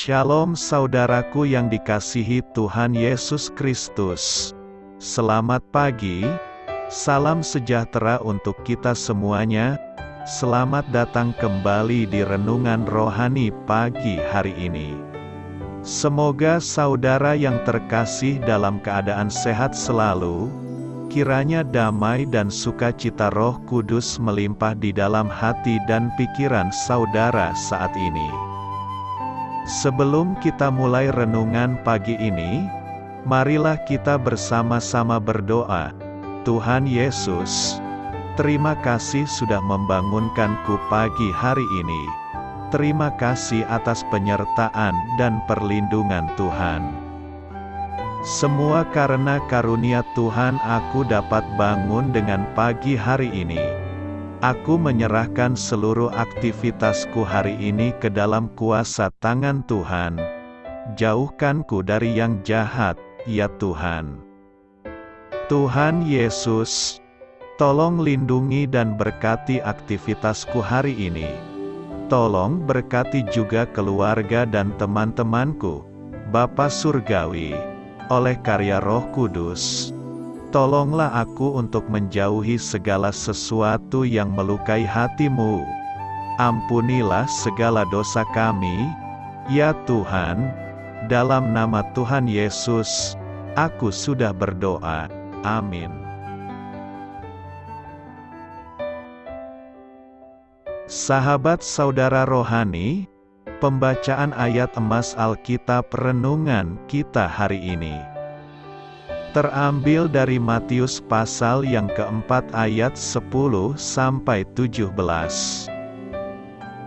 Shalom saudaraku yang dikasihi Tuhan Yesus Kristus. Selamat pagi, salam sejahtera untuk kita semuanya. Selamat datang kembali di Renungan Rohani pagi hari ini. Semoga saudara yang terkasih dalam keadaan sehat selalu. Kiranya damai dan sukacita Roh Kudus melimpah di dalam hati dan pikiran saudara saat ini. Sebelum kita mulai renungan pagi ini, marilah kita bersama-sama berdoa. Tuhan Yesus, terima kasih sudah membangunkanku pagi hari ini. Terima kasih atas penyertaan dan perlindungan Tuhan. Semua karena karunia Tuhan aku dapat bangun dengan pagi hari ini. Aku menyerahkan seluruh aktivitasku hari ini ke dalam kuasa tangan Tuhan. Jauhkanku dari yang jahat, ya Tuhan. Tuhan Yesus, tolong lindungi dan berkati aktivitasku hari ini. Tolong berkati juga keluarga dan teman-temanku, Bapa Surgawi, oleh karya Roh Kudus. Tolonglah aku untuk menjauhi segala sesuatu yang melukai hati-Mu. Ampunilah segala dosa kami, ya Tuhan. Dalam nama Tuhan Yesus, aku sudah berdoa. Amin. Sahabat saudara rohani, pembacaan ayat emas Alkitab renungan kita hari ini terambil dari Matius pasal yang keempat ayat 10-17.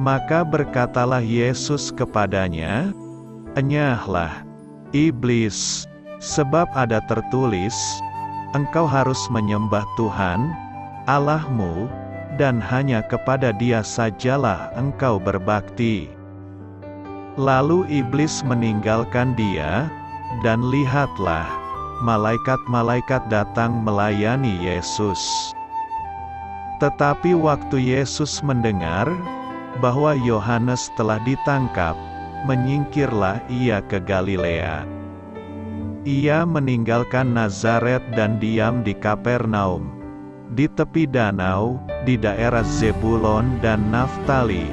Maka berkatalah Yesus kepadanya, "Enyahlah, iblis, sebab ada tertulis, engkau harus menyembah Tuhan, Allahmu, dan hanya kepada Dia sajalah engkau berbakti." Lalu iblis meninggalkan dia, dan lihatlah, malaikat-malaikat datang melayani Yesus. Tetapi waktu Yesus mendengar bahwa Yohanes telah ditangkap, menyingkirlah ia ke Galilea. Ia meninggalkan Nazaret dan diam di Kapernaum, di tepi danau, di daerah Zebulon dan Naftali,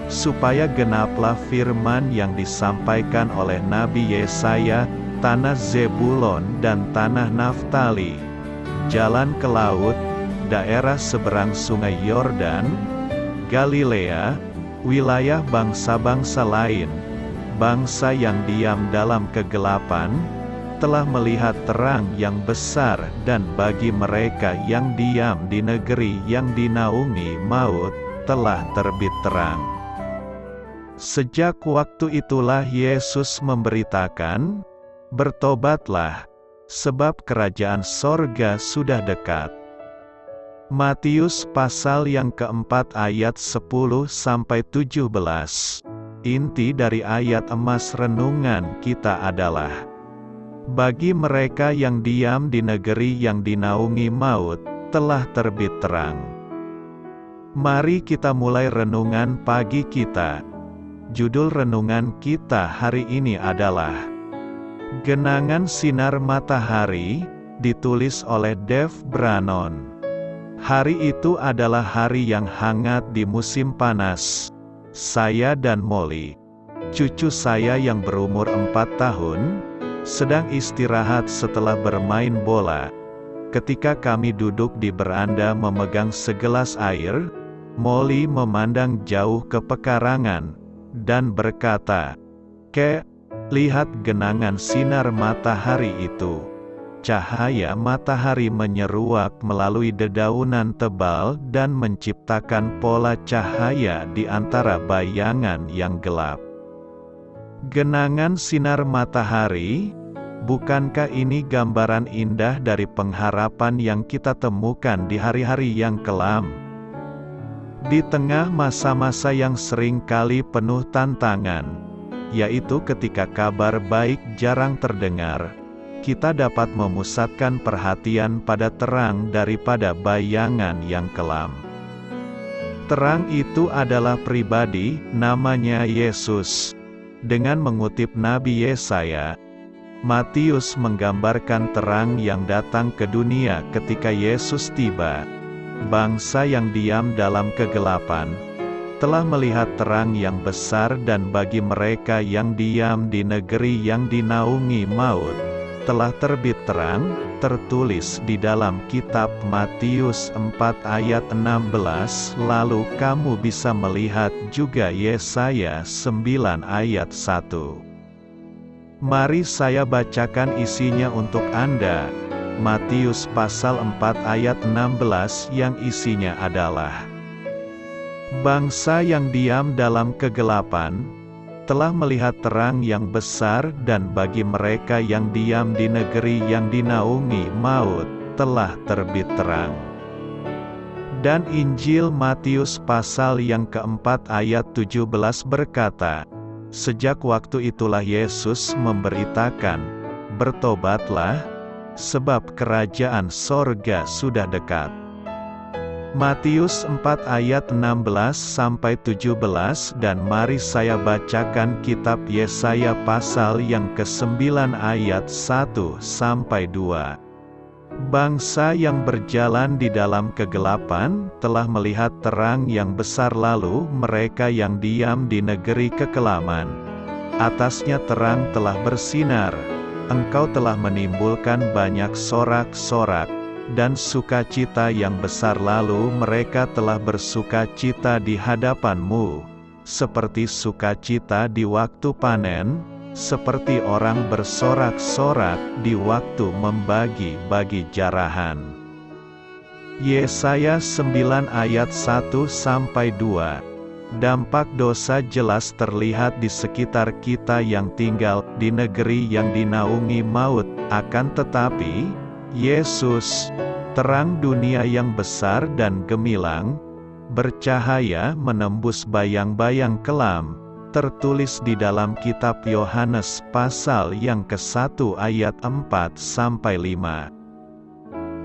supaya genaplah firman yang disampaikan oleh Nabi Yesaya, tanah Zebulon dan tanah Naftali, jalan ke laut, daerah seberang sungai Yordan, Galilea, wilayah bangsa-bangsa lain, bangsa yang diam dalam kegelapan, telah melihat terang yang besar, dan bagi mereka yang diam di negeri yang dinaungi maut, telah terbit terang. Sejak waktu itulah Yesus memberitakan, "Bertobatlah, sebab kerajaan sorga sudah dekat." Matius pasal yang keempat ayat 10-17. Inti dari ayat emas renungan kita adalah, bagi mereka yang diam di negeri yang dinaungi maut, telah terbit terang. Mari kita mulai renungan pagi kita. Judul renungan kita hari ini adalah Genangan Sinar Matahari, ditulis oleh Dave Brannon. Hari itu adalah hari yang hangat di musim panas. Saya dan Molly, cucu saya yang berumur 4 tahun, sedang istirahat setelah bermain bola. Ketika kami duduk di beranda memegang segelas air, Molly memandang jauh ke pekarangan, dan berkata, "Kek, lihat genangan sinar matahari itu." Cahaya matahari menyeruak melalui dedaunan tebal dan menciptakan pola cahaya di antara bayangan yang gelap. Genangan sinar matahari, bukankah ini gambaran indah dari pengharapan yang kita temukan di hari-hari yang kelam? Di tengah masa-masa yang sering kali penuh tantangan, yaitu ketika kabar baik jarang terdengar, kita dapat memusatkan perhatian pada terang daripada bayangan yang kelam. Terang itu adalah pribadi, namanya Yesus. Dengan mengutip Nabi Yesaya, Matius menggambarkan terang yang datang ke dunia ketika Yesus tiba. Bangsa yang diam dalam kegelapan telah melihat terang yang besar, dan bagi mereka yang diam di negeri yang dinaungi maut, telah terbit terang, tertulis di dalam kitab Matius 4 ayat 16. Lalu kamu bisa melihat juga Yesaya 9 ayat 1. Mari saya bacakan isinya untuk Anda. Matius pasal 4 ayat 16 yang isinya adalah: Bangsa yang diam dalam kegelapan telah melihat terang yang besar, dan bagi mereka yang diam di negeri yang dinaungi maut, telah terbit terang. Dan Injil Matius pasal yang keempat ayat 17 berkata, sejak waktu itulah Yesus memberitakan, bertobatlah, sebab kerajaan sorga sudah dekat. Matius 4 ayat 16-17. Dan mari saya bacakan kitab Yesaya pasal yang ke-9 ayat 1-2. Bangsa yang berjalan di dalam kegelapan telah melihat terang yang besar, lalu mereka yang diam di negeri kekelaman, atasnya terang telah bersinar. Engkau telah menimbulkan banyak sorak-sorak dan sukacita yang besar, lalu mereka telah bersukacita di hadapanmu, seperti sukacita di waktu panen, seperti orang bersorak-sorak di waktu membagi-bagi jarahan. Yesaya 9 ayat 1-2. Dampak dosa jelas terlihat di sekitar kita yang tinggal di negeri yang dinaungi maut, akan tetapi Yesus, terang dunia yang besar dan gemilang, bercahaya menembus bayang-bayang kelam, tertulis di dalam kitab Yohanes pasal yang ke-1 ayat 4-5.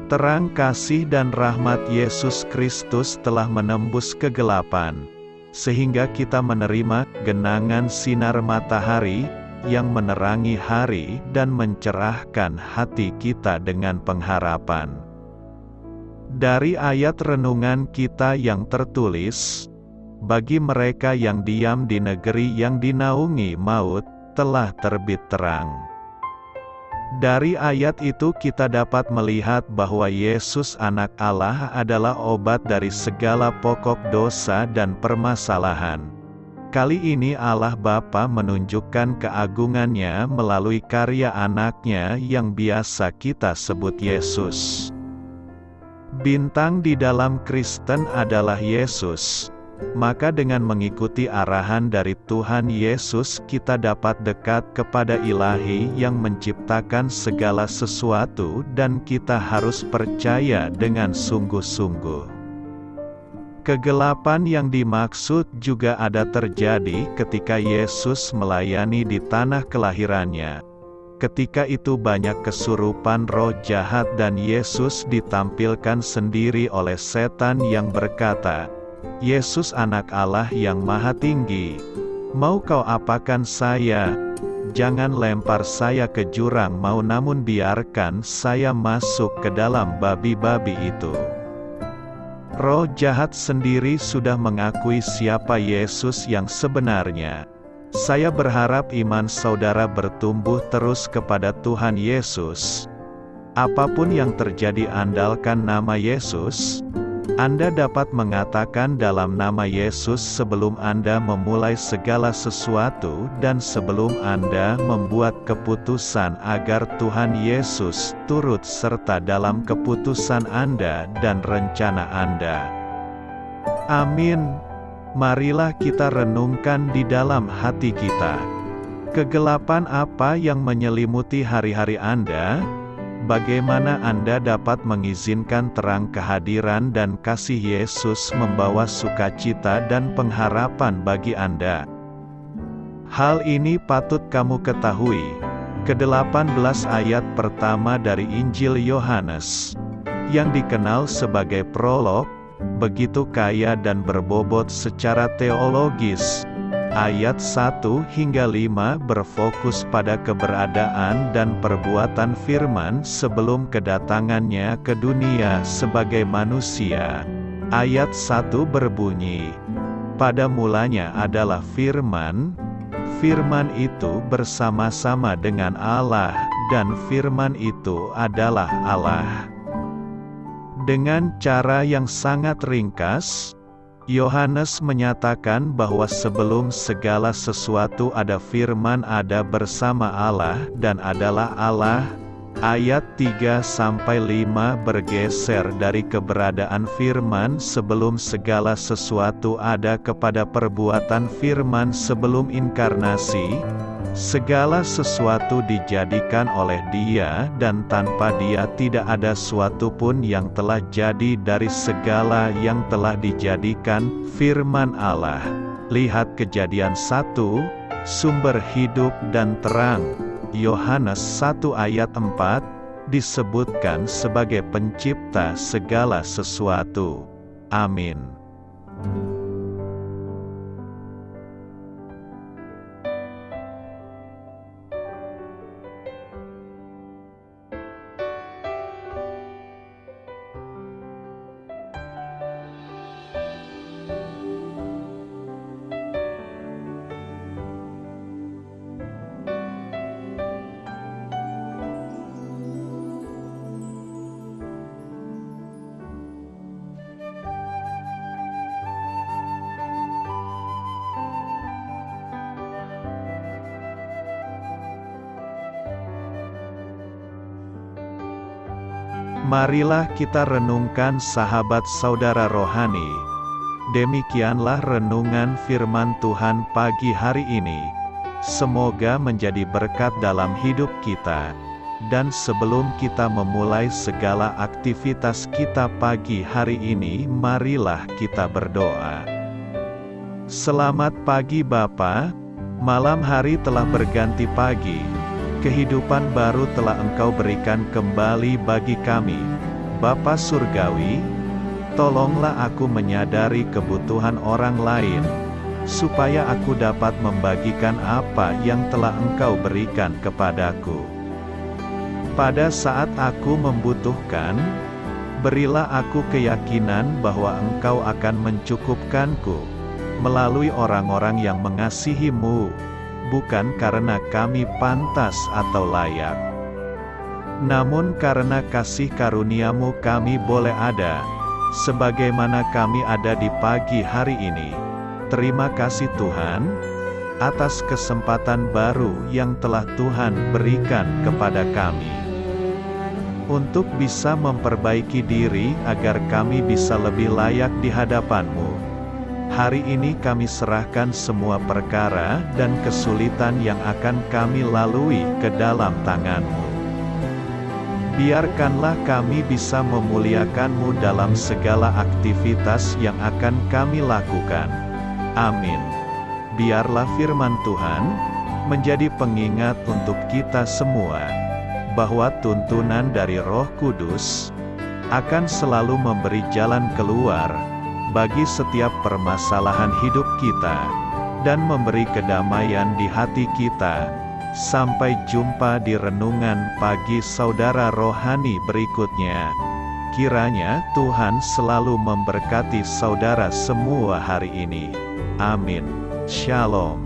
Terang kasih dan rahmat Yesus Kristus telah menembus kegelapan, sehingga kita menerima genangan sinar matahari yang menerangi hari dan mencerahkan hati kita dengan pengharapan. Dari ayat renungan kita yang tertulis, bagi mereka yang diam di negeri yang dinaungi maut, telah terbit terang. Dari ayat itu kita dapat melihat bahwa Yesus Anak Allah adalah obat dari segala pokok dosa dan permasalahan. Kali ini Allah Bapa menunjukkan keagungannya melalui karya anaknya yang biasa kita sebut Yesus. Bintang di dalam Kristen adalah Yesus. Maka dengan mengikuti arahan dari Tuhan Yesus, kita dapat dekat kepada Ilahi yang menciptakan segala sesuatu, dan kita harus percaya dengan sungguh-sungguh. Kegelapan yang dimaksud juga ada terjadi ketika Yesus melayani di tanah kelahirannya. Ketika itu banyak kesurupan roh jahat, dan Yesus ditampilkan sendiri oleh setan yang berkata, Yesus Anak Allah yang Maha Tinggi, mau kau apakan saya? Jangan lempar saya ke jurang, namun biarkan saya masuk ke dalam babi-babi itu. Roh jahat sendiri sudah mengakui siapa Yesus yang sebenarnya. Saya berharap iman saudara bertumbuh terus kepada Tuhan Yesus. Apapun yang terjadi, andalkan nama Yesus. Anda dapat mengatakan dalam nama Yesus sebelum Anda memulai segala sesuatu, dan sebelum Anda membuat keputusan, agar Tuhan Yesus turut serta dalam keputusan Anda dan rencana Anda. Amin. Marilah kita renungkan di dalam hati kita. Kegelapan apa yang menyelimuti hari-hari Anda? Bagaimana Anda dapat mengizinkan terang kehadiran dan kasih Yesus membawa sukacita dan pengharapan bagi Anda? Hal ini patut kamu ketahui. Ke-18 ayat pertama dari Injil Yohanes, yang dikenal sebagai prolog, begitu kaya dan berbobot secara teologis. Ayat 1-5 berfokus pada keberadaan dan perbuatan Firman sebelum kedatangannya ke dunia sebagai manusia. Ayat 1 berbunyi, "Pada mulanya adalah Firman, Firman itu bersama-sama dengan Allah, dan Firman itu adalah Allah." Dengan cara yang sangat ringkas, Yohanes menyatakan bahwa sebelum segala sesuatu ada Firman ada bersama Allah dan adalah Allah. Ayat 3-5 bergeser dari keberadaan Firman sebelum segala sesuatu ada kepada perbuatan Firman sebelum inkarnasi. Segala sesuatu dijadikan oleh Dia, dan tanpa Dia tidak ada suatu pun yang telah jadi dari segala yang telah dijadikan. Firman Allah. Lihat Kejadian 1, sumber hidup dan terang. Yohanes 1 ayat 4, disebutkan sebagai pencipta segala sesuatu. Amin. Marilah kita renungkan sahabat saudara rohani. Demikianlah renungan firman Tuhan pagi hari ini. Semoga menjadi berkat dalam hidup kita. Dan sebelum kita memulai segala aktivitas kita pagi hari ini, marilah kita berdoa. Selamat pagi Bapa, malam hari telah berganti pagi. Kehidupan baru telah Engkau berikan kembali bagi kami. Bapa Surgawi, tolonglah aku menyadari kebutuhan orang lain, supaya aku dapat membagikan apa yang telah Engkau berikan kepadaku. Pada saat aku membutuhkan, berilah aku keyakinan bahwa Engkau akan mencukupkanku, melalui orang-orang yang mengasihi-Mu, bukan karena kami pantas atau layak, namun karena kasih karunia-Mu kami boleh ada, sebagaimana kami ada di pagi hari ini. Terima kasih Tuhan, atas kesempatan baru yang telah Tuhan berikan kepada kami, untuk bisa memperbaiki diri agar kami bisa lebih layak di hadapan-Mu. Hari ini kami serahkan semua perkara dan kesulitan yang akan kami lalui ke dalam tangan-Mu. Biarkanlah kami bisa memuliakan-Mu dalam segala aktivitas yang akan kami lakukan. Amin. Biarlah firman Tuhan menjadi pengingat untuk kita semua, bahwa tuntunan dari Roh Kudus akan selalu memberi jalan keluar bagi setiap permasalahan hidup kita, dan memberi kedamaian di hati kita. Sampai jumpa di renungan pagi saudara rohani berikutnya. Kiranya Tuhan selalu memberkati saudara semua hari ini. Amin. Shalom.